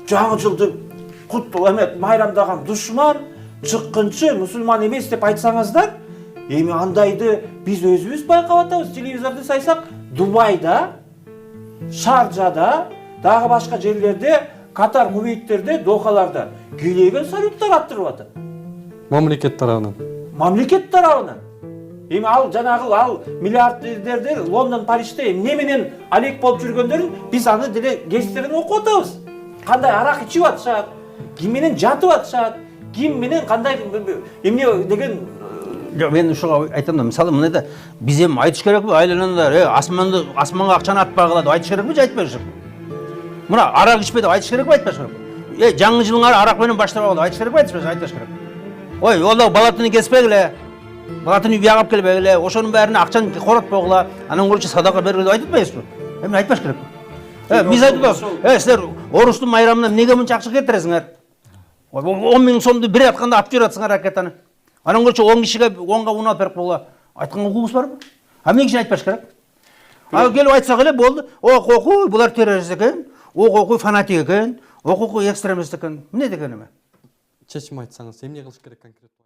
жаңы жылды құттық эме майрамдаган душман чыккынчы мусулман эмес деп айтсаңыздар, эми андайды биз өзүбүз байкап атабыз. Телевизорду сайсак, Дубайда, Шаржада, дагы башка жерлерде, Катар, Кувейттерде, Дохаларда келеген салюттар аттырып атат. Мамлекет тарабынан. Мамлекет тарабынан. Эми ал жанагы ал миллиардерлерди Лондон, Парижде эмне менен алек болуп жүргөндөрүн биз аны деле гезиттерден окуп атабыз. Кандай арак ичип атышат, ким менен жатып атышат, ким менен кандай эмне деген. Мен ушуга айтам да, мисалы мына да биз эми айтыш керекпи, айланандар, асманга акчаны атпагыла деп айтыш керекпи же айтпайбыз? Мына арак ичпе деп айтыш керекпи, айтпаш керекпи? Жаңы жылыңар арак менен баштабагыла деп айтыш керекпи, айтпаш керек. Ой, олда балатыны кеспегиле, балатыны биягап келбегиле, ошонун баарына акчаны коротпогула, анан көрчү садака бергиле деп айтып атпайбызбы? Эми айтпаш керекпи? Биз айтабыз, силер оруштун майрамына эмнеге мынча акча кетиресиңер? 10 миң сомду бир атканда алып жүрөтсүңөр ракетаны. Анан көрчү 10 кишиге 10га унап берип койгула. Айткан укугубуз барбы? Эмне үчүн айтпаш керек? Ал келип айтсак эле болду. Окуй, булар террорист экен, окуй фанатик экен, окуй экстремист экен. Эмне деген эме? Чечим айтсаңыз, эмне кылыш керек конкрет?